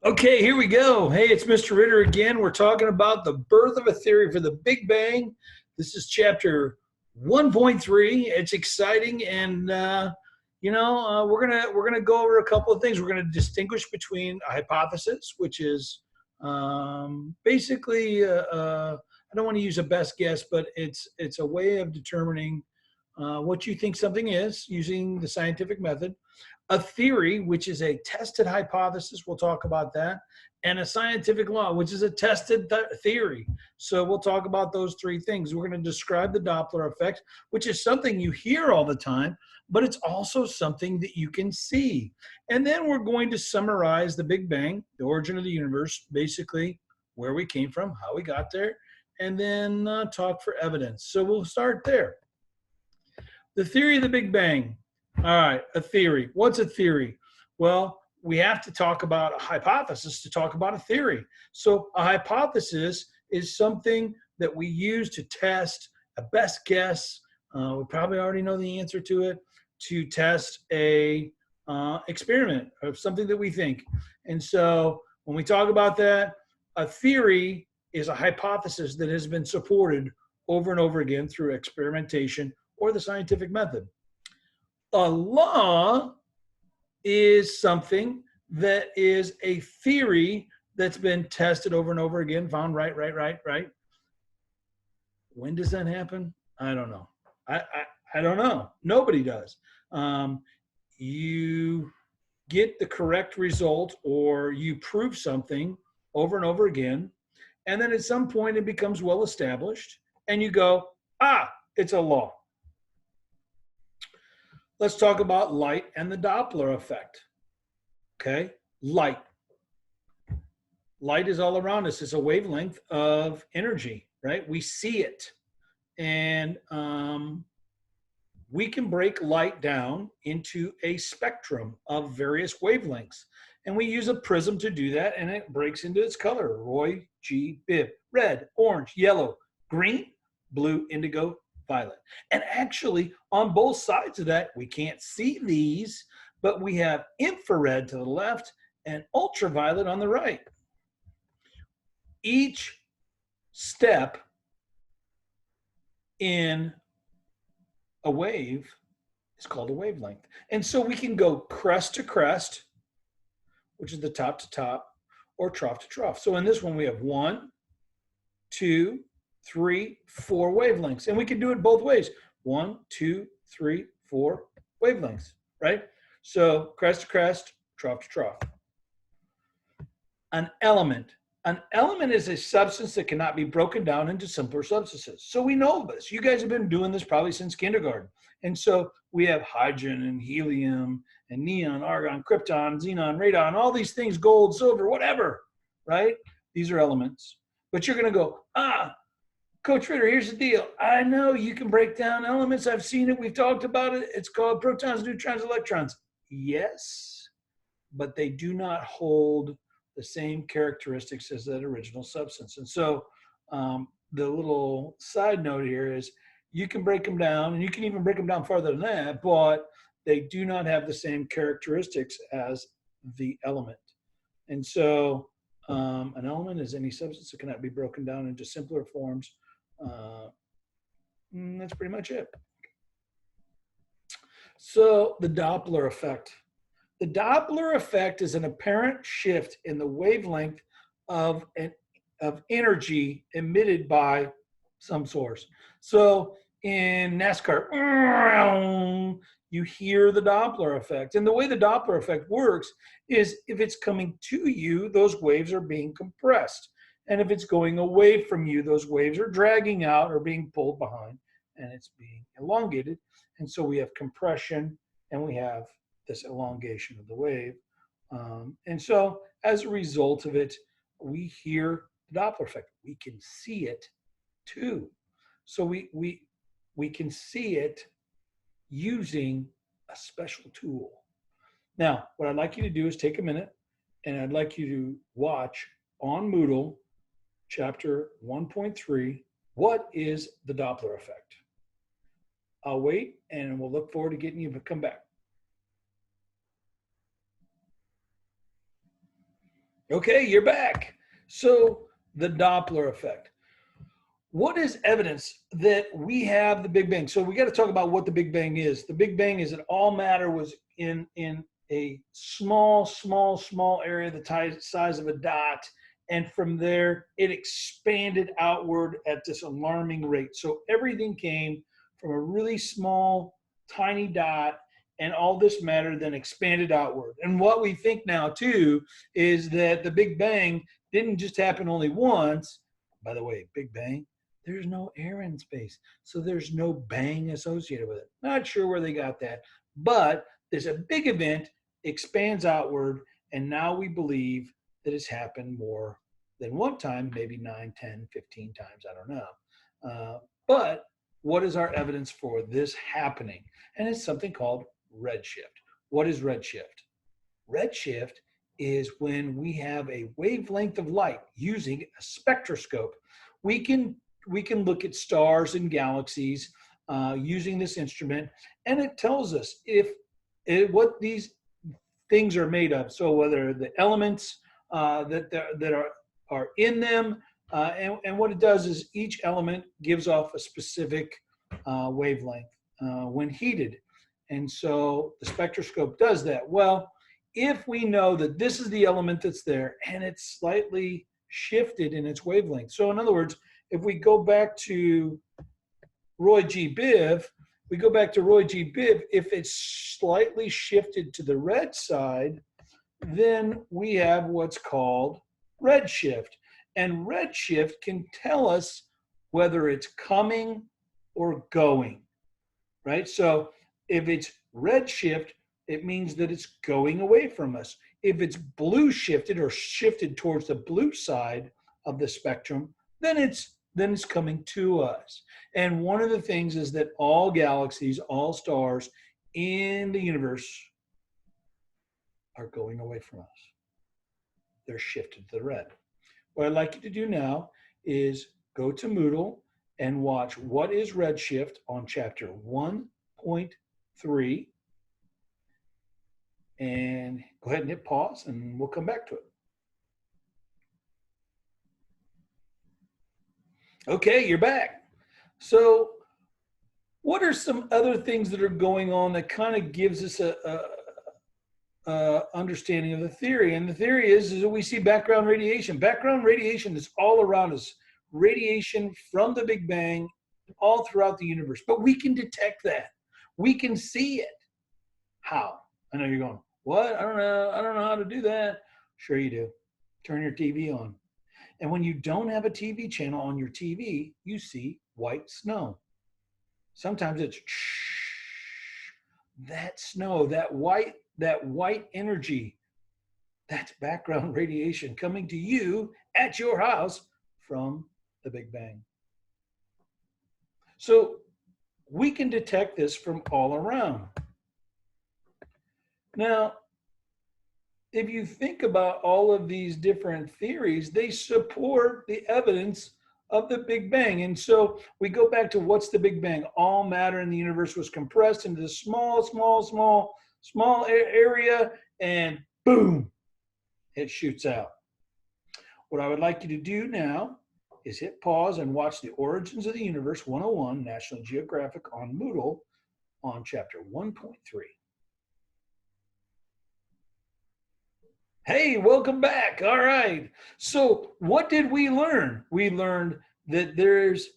Okay, here we go. Hey, it's Mr. Ritter again. We're talking about the birth of a theory for the Big Bang. This is chapter 1.3. It's exciting, and we're gonna go over a couple of things. We're gonna distinguish between a hypothesis, which is basically I don't want to use a best guess, but it's a way of determining what you think something is using the scientific method. A theory, which is a tested hypothesis, we'll talk about that, and a scientific law, which is a tested theory. So we'll talk about those three things. We're going to describe the Doppler effect, which is something you hear all the time, but it's also something that you can see. And then we're going to summarize the Big Bang, the origin of the universe, basically where we came from, how we got there, and then talk for evidence. So we'll start there. The theory of the Big Bang. All right, a theory. What's a theory? Well, we have to talk about a hypothesis to talk about a theory. So a hypothesis is something that we use to test a best guess. We probably already know the answer to it, to test a experiment of something that we think. And so when we talk about that, a theory is a hypothesis that has been supported over and over again through experimentation or the scientific method. A law is something that is a theory that's been tested over and over again, found right. When does that happen? I don't know. I don't know. Nobody does. You get the correct result or you prove something over and over again, and then at some point it becomes well established, and you go, it's a law. Let's talk about light and the Doppler effect. Okay, light. Light is all around us. It's a wavelength of energy, right? We see it. And we can break light down into a spectrum of various wavelengths. And we use a prism to do that, and it breaks into its color. Roy G. Biv. Red, orange, yellow, green, blue, indigo, violet. And actually, on both sides of that, we can't see these, but we have infrared to the left and ultraviolet on the right. Each step in a wave is called a wavelength. And so we can go crest to crest, which is the top to top, or trough to trough. So in this one, we have 1, 2, 3, 4 wavelengths. And we can do it both ways. 1, 2, 3, 4 wavelengths, right? So crest to crest, trough to trough. An element. An element is a substance that cannot be broken down into simpler substances. So we know this. You guys have been doing this probably since kindergarten. And so we have hydrogen and helium and neon, argon, krypton, xenon, radon, all these things, gold, silver, whatever, right? These are elements. But you're going to go, Coach Ritter, here's the deal. I know you can break down elements. I've seen it. We've talked about it. It's called protons, neutrons, electrons. Yes, but they do not hold the same characteristics as that original substance. And so the little side note here is you can break them down, and you can even break them down farther than that, but they do not have the same characteristics as the element. And so an element is any substance that cannot be broken down into simpler forms. That's pretty much it. So the Doppler effect. The Doppler effect is an apparent shift in the wavelength of energy emitted by some source. So in NASCAR, you hear the Doppler effect. And the way the Doppler effect works is if it's coming to you, those waves are being compressed. And if it's going away from you, those waves are dragging out or being pulled behind, and it's being elongated. And so we have compression, and we have this elongation of the wave. And so as a result of it, we hear the Doppler effect. We can see it too. So we can see it using a special tool. Now, what I'd like you to do is take a minute, and I'd like you to watch on Moodle chapter 1.3, what is the Doppler effect? I'll wait, and we'll look forward to getting you to come back. Okay, you're back. So the Doppler effect. What is evidence that we have the Big Bang? So we got to talk about what the Big Bang is. The Big Bang is that all matter was in a small area, the size of a dot, and from there it expanded outward at this alarming rate. So everything came from a really small, tiny dot, and all this matter then expanded outward. And what we think now too is that the Big Bang didn't just happen only once. By the way, Big Bang, there's no air in space, so there's no bang associated with it. Not sure where they got that, but there's a big event, expands outward, and now we believe that it's happened more than one time, maybe 9, 10, 15 times, I don't know. But what is our evidence for this happening? And it's something called redshift. What is redshift? Redshift is when we have a wavelength of light using a spectroscope. We can look at stars and galaxies using this instrument, and it tells us what these things are made of. So whether the elements that are in them, and what it does is each element gives off a specific wavelength when heated. And so the spectroscope does that. Well, if we know that this is the element that's there and it's slightly shifted in its wavelength. So in other words, if we go back to Roy G. Biv, if it's slightly shifted to the red side, then we have what's called redshift. And redshift can tell us whether it's coming or going, right? So if it's redshift, it means that it's going away from us. If it's blue shifted or shifted towards the blue side of the spectrum, then it's coming to us. And one of the things is that all galaxies, all stars in the universe are going away from us. They're shifted to the red. What I'd like you to do now is go to Moodle and watch What is Redshift on chapter 1.3. And go ahead and hit pause and we'll come back to it. Okay, you're back. So what are some other things that are going on that kind of gives us a understanding of the theory? And the theory is that we see background radiation. Background radiation is all around us. Radiation from the Big Bang all throughout the universe. But we can detect that. We can see it. How? I know you're going, what? I don't know how to do that. Sure you do. Turn your TV on. And when you don't have a TV channel on your TV, you see white snow. Sometimes it's that snow, that white energy. That's background radiation coming to you at your house from the Big Bang. So we can detect this from all around. Now, if you think about all of these different theories, they support the evidence of the Big Bang. And so we go back to what's the Big Bang? All matter in the universe was compressed into this small area, and boom, it shoots out. What I would like you to do now is hit pause and watch The Origins of the Universe 101, National Geographic on Moodle on chapter 1.3. Hey, welcome back. All right. So what did we learn? We learned that there's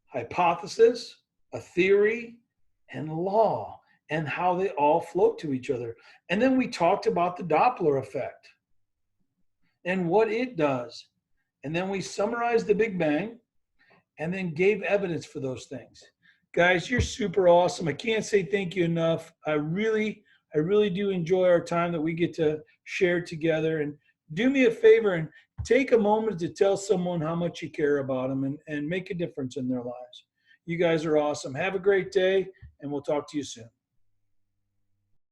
hypothesis, a theory, and law, and how they all float to each other. And then we talked about the Doppler effect and what it does. And then we summarized the Big Bang and then gave evidence for those things. Guys, you're super awesome. I can't say thank you enough. I really do enjoy our time that we get to share together. And do me a favor and take a moment to tell someone how much you care about them and make a difference in their lives. You guys are awesome. Have a great day, and we'll talk to you soon.